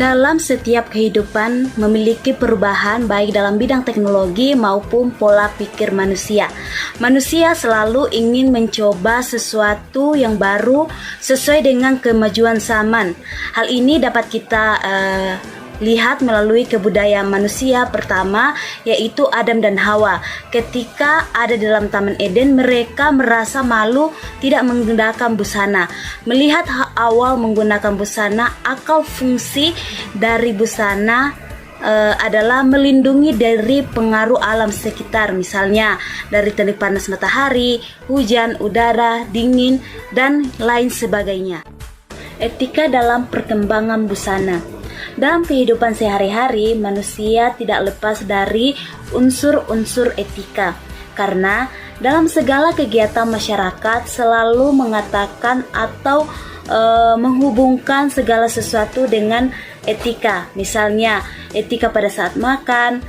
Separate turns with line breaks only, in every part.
Dalam setiap kehidupan memiliki perubahan baik dalam bidang teknologi maupun pola pikir manusia. Manusia selalu ingin mencoba sesuatu yang baru sesuai dengan kemajuan zaman. Hal ini dapat kita lihat melalui kebudayaan manusia pertama, yaitu Adam dan Hawa. Ketika ada dalam Taman Eden, mereka merasa malu tidak menggunakan busana. Melihat awal menggunakan busana, akal fungsi dari busana adalah melindungi dari pengaruh alam sekitar, misalnya dari terik panas matahari, hujan, udara, dingin, dan lain sebagainya. Etika dalam perkembangan busana. Dalam kehidupan sehari-hari, manusia tidak lepas dari unsur-unsur etika, karena dalam segala kegiatan masyarakat selalu mengatakan atau menghubungkan segala sesuatu dengan etika. Misalnya, etika pada saat makan,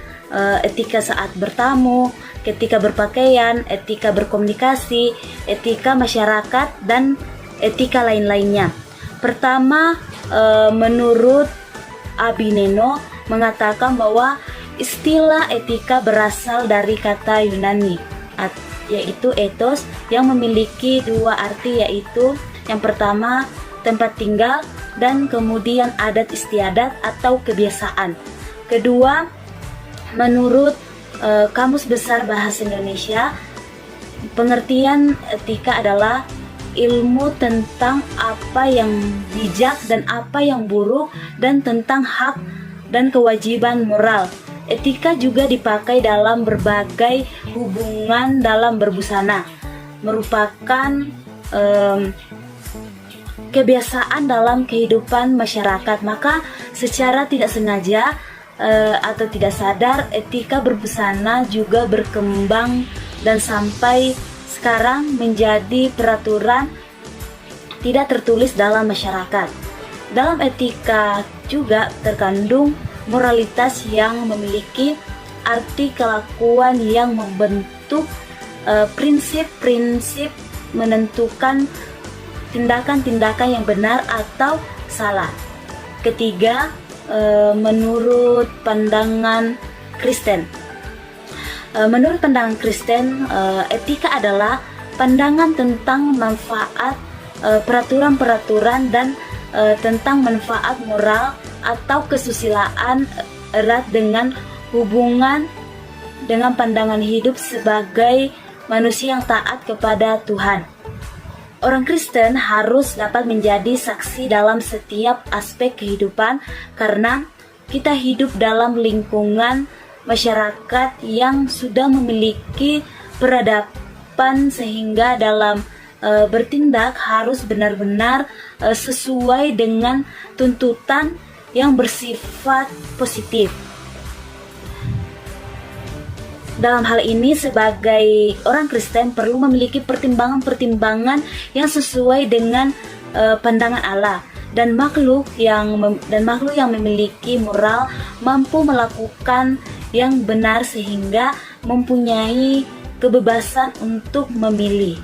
etika saat bertamu, etika berpakaian, etika berkomunikasi, etika masyarakat, dan etika lain-lainnya. Pertama, menurut Abineno mengatakan bahwa istilah etika berasal dari kata Yunani, yaitu ethos, yang memiliki dua arti, yaitu yang pertama tempat tinggal dan kemudian adat istiadat atau kebiasaan. Kedua, menurut Kamus Besar Bahasa Indonesia, pengertian etika adalah ilmu tentang apa yang bijak dan apa yang buruk, dan tentang hak dan kewajiban moral. Etika juga dipakai dalam berbagai hubungan dalam berbusana, merupakan kebiasaan dalam kehidupan masyarakat. Maka secara tidak sengaja atau tidak sadar, etika berbusana juga berkembang dan sampai sekarang menjadi peraturan tidak tertulis dalam masyarakat. Dalam etika juga terkandung moralitas yang memiliki arti kelakuan yang membentuk prinsip-prinsip menentukan tindakan-tindakan yang benar atau salah. Ketiga, menurut pandangan Kristen. Menurut pandangan Kristen, etika adalah pandangan tentang manfaat peraturan-peraturan dan tentang manfaat moral atau kesusilaan erat dengan hubungan dengan pandangan hidup sebagai manusia yang taat kepada Tuhan. Orang Kristen harus dapat menjadi saksi dalam setiap aspek kehidupan karena kita hidup dalam lingkungan masyarakat yang sudah memiliki peradaban, sehingga dalam bertindak harus benar-benar sesuai dengan tuntutan yang bersifat positif. Dalam hal ini, sebagai orang Kristen perlu memiliki pertimbangan-pertimbangan yang sesuai dengan pandangan Allah, dan makhluk yang memiliki moral mampu melakukan yang benar sehingga mempunyai kebebasan untuk memilih.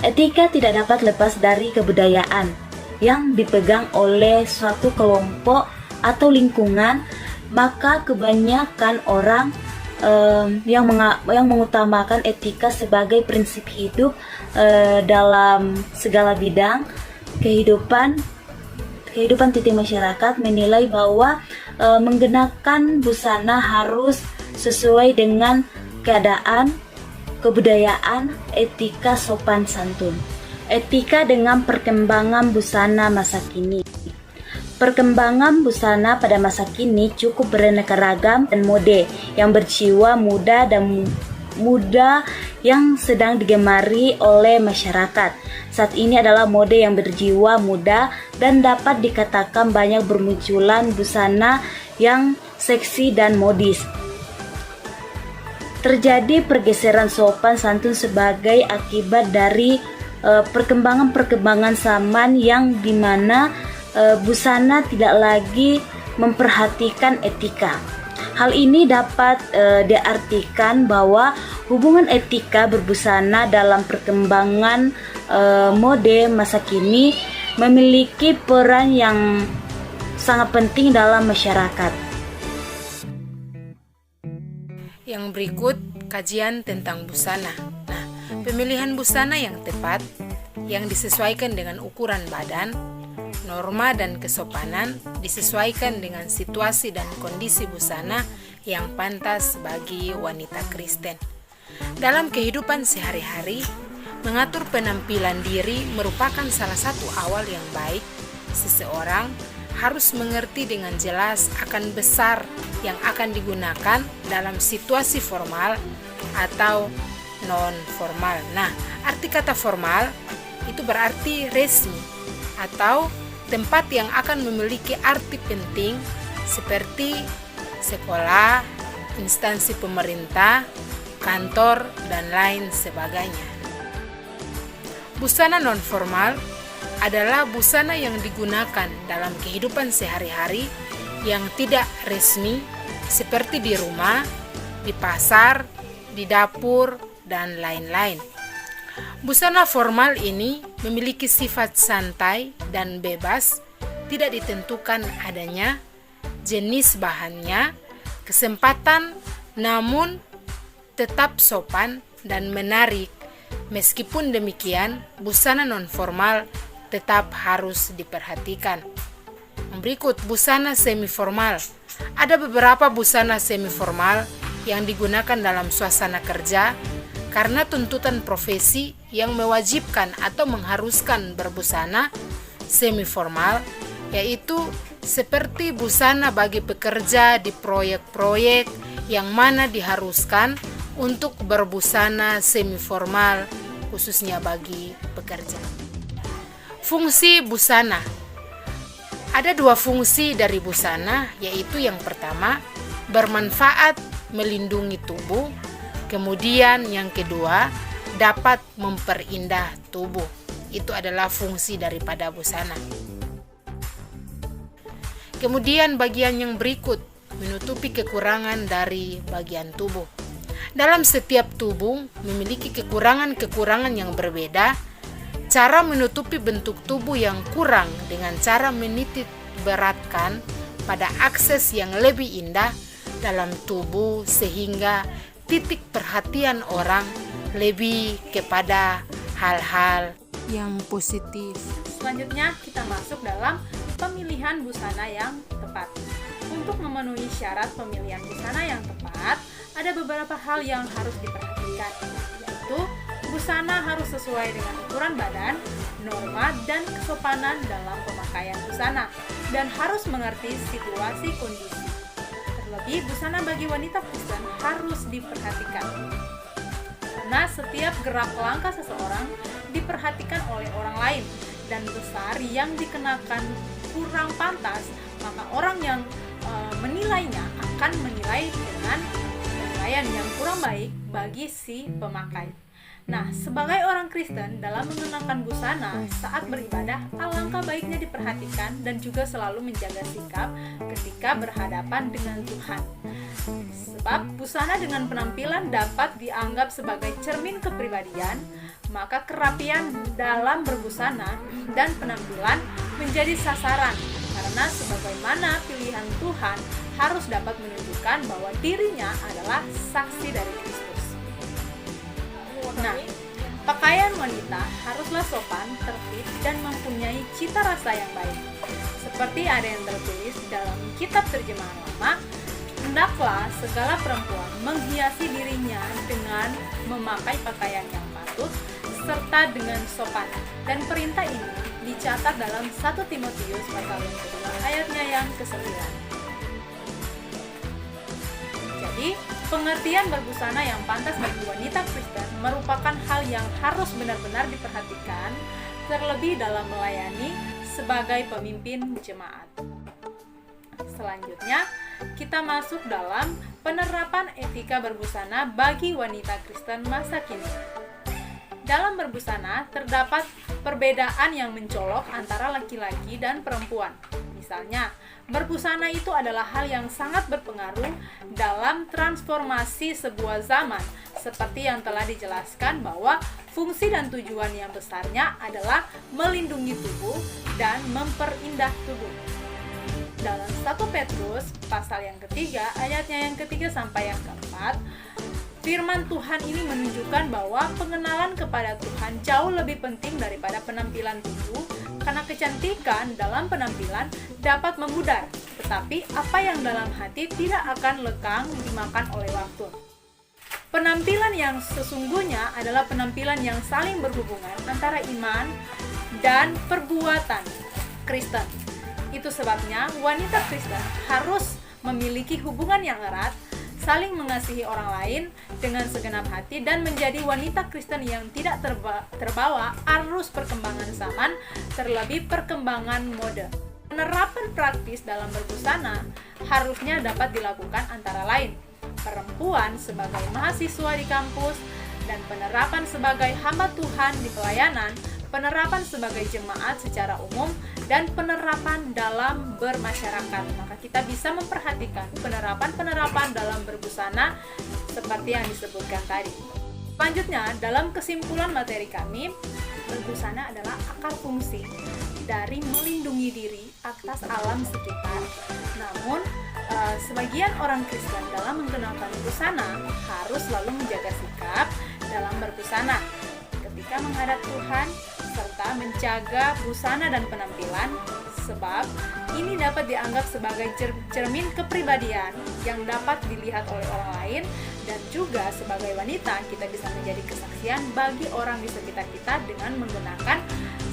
Etika tidak dapat lepas dari kebudayaan yang dipegang oleh suatu kelompok atau lingkungan, maka kebanyakan orang yang mengutamakan etika sebagai prinsip hidup dalam segala bidang kehidupan titik masyarakat menilai bahwa menggunakan busana harus sesuai dengan keadaan, kebudayaan, etika sopan santun. Etika dengan perkembangan busana masa kini. Perkembangan busana pada masa kini cukup beraneka ragam dan mode yang berjiwa muda yang sedang digemari oleh masyarakat. Saat ini adalah mode yang berjiwa muda dan dapat dikatakan banyak bermunculan busana yang seksi dan modis. Terjadi pergeseran sopan santun sebagai akibat dari perkembangan zaman yang dimana busana tidak lagi memperhatikan etika. Hal ini dapat diartikan bahwa hubungan etika berbusana dalam perkembangan mode masa kini memiliki peran yang sangat penting dalam masyarakat.
Yang berikut kajian tentang busana. Nah, pemilihan busana yang tepat yang disesuaikan dengan ukuran badan, norma dan kesopanan disesuaikan dengan situasi dan kondisi busana yang pantas bagi wanita Kristen. Dalam kehidupan sehari-hari, mengatur penampilan diri merupakan salah satu awal yang baik. Seseorang harus mengerti dengan jelas akan besar yang akan digunakan dalam situasi formal atau non-formal. Nah, arti kata formal itu berarti resmi atau tempat yang akan memiliki arti penting seperti sekolah, instansi pemerintah, kantor, dan lain sebagainya. Busana non-formal adalah busana yang digunakan dalam kehidupan sehari-hari yang tidak resmi seperti di rumah, di pasar, di dapur, dan lain-lain. Busana formal ini memiliki sifat santai dan bebas, tidak ditentukan adanya, jenis bahannya, kesempatan, namun tetap sopan dan menarik. Meskipun demikian, busana non-formal tetap harus diperhatikan. Berikut busana semi-formal. Ada beberapa busana semi-formal yang digunakan dalam suasana kerja karena tuntutan profesi yang mewajibkan atau mengharuskan berbusana semi-formal, yaitu seperti busana bagi pekerja di proyek-proyek yang mana diharuskan untuk berbusana semi-formal khususnya bagi pekerja. Fungsi busana. Ada dua fungsi dari busana, yaitu yang pertama, bermanfaat melindungi tubuh, kemudian yang kedua, dapat memperindah tubuh. Itu adalah fungsi daripada busana. Kemudian bagian yang berikut, menutupi kekurangan dari bagian tubuh. Dalam setiap tubuh memiliki kekurangan-kekurangan yang berbeda. Cara menutupi bentuk tubuh yang kurang dengan cara menitik beratkan pada akses yang lebih indah dalam tubuh sehingga titik perhatian orang lebih kepada hal-hal yang positif.
Selanjutnya kita masuk dalam pemilihan busana yang tepat. Untuk memenuhi syarat pemilihan busana yang tepat, ada beberapa hal yang harus diperhatikan, yaitu busana harus sesuai dengan ukuran badan, norma, dan kesopanan dalam pemakaian busana, dan harus mengerti situasi kondisi. Terlebih, busana bagi wanita Kristen harus diperhatikan, karena setiap gerak langkah seseorang diperhatikan oleh orang lain, dan besar yang dikenakan kurang pantas, maka orang yang menilainya akan menilai dengan penilaian yang kurang baik bagi si pemakai. Nah, sebagai orang Kristen dalam mengenakan busana saat beribadah, alangkah baiknya diperhatikan dan juga selalu menjaga sikap ketika berhadapan dengan Tuhan. Sebab busana dengan penampilan dapat dianggap sebagai cermin kepribadian, maka kerapian dalam berbusana dan penampilan menjadi sasaran, karena sebagaimana pilihan Tuhan harus dapat menunjukkan bahwa dirinya adalah saksi dari Kristus. Nah, pakaian wanita haruslah sopan, tertib, dan mempunyai cita rasa yang baik. Seperti ada yang tertulis dalam kitab terjemahan lama, hendaklah segala perempuan menghiasi dirinya dengan memakai pakaian yang patut, serta dengan sopan. Dan perintah ini dicatat dalam 1 Timotius pasal yang kedua ayat yang ke-9. Jadi, pengertian berbusana yang pantas bagi wanita Kristen merupakan hal yang harus benar-benar diperhatikan, terlebih dalam melayani sebagai pemimpin jemaat. Selanjutnya, kita masuk dalam penerapan etika berbusana bagi wanita Kristen masa kini. Dalam berbusana, terdapat perbedaan yang mencolok antara laki-laki dan perempuan. Misalnya, berbusana itu adalah hal yang sangat berpengaruh dalam transformasi sebuah zaman, seperti yang telah dijelaskan bahwa fungsi dan tujuan yang besarnya adalah melindungi tubuh dan memperindah tubuh. Dalam 1 Petrus pasal yang ketiga, ayatnya yang ketiga sampai yang keempat, firman Tuhan ini menunjukkan bahwa pengenalan kepada Tuhan jauh lebih penting daripada penampilan tubuh, karena kecantikan dalam penampilan dapat memudar, tetapi apa yang dalam hati tidak akan lekang dimakan oleh waktu. Penampilan yang sesungguhnya adalah penampilan yang saling berhubungan antara iman dan perbuatan Kristen. Itu sebabnya wanita Kristen harus memiliki hubungan yang erat, saling mengasihi orang lain dengan segenap hati, dan menjadi wanita Kristen yang tidak terbawa arus perkembangan zaman, terlebih perkembangan mode. Penerapan praktis dalam berbusana harusnya dapat dilakukan antara lain perempuan sebagai mahasiswa di kampus, dan penerapan sebagai hamba Tuhan di pelayanan, penerapan sebagai jemaat secara umum, dan penerapan dalam bermasyarakat. Maka kita bisa memperhatikan penerapan-penerapan dalam berbusana seperti yang disebutkan tadi. Selanjutnya, dalam kesimpulan materi kami, berbusana adalah akar fungsi dari melindungi diri atas alam sekitar. Namun, sebagian orang Kristen dalam mengenakan busana harus selalu menjaga sikap dalam berbusana ketika menghadap Tuhan, serta menjaga busana dan penampilan, sebab ini dapat dianggap sebagai cermin kepribadian yang dapat dilihat oleh orang lain, dan juga sebagai wanita kita bisa menjadi kesaksian bagi orang di sekitar kita dengan menggunakan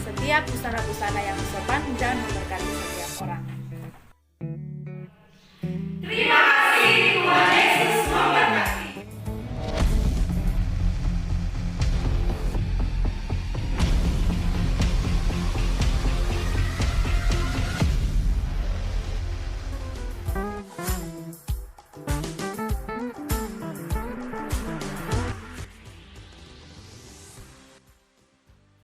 setiap busana-busana yang sopan dan memberkati setiap orang.
Terima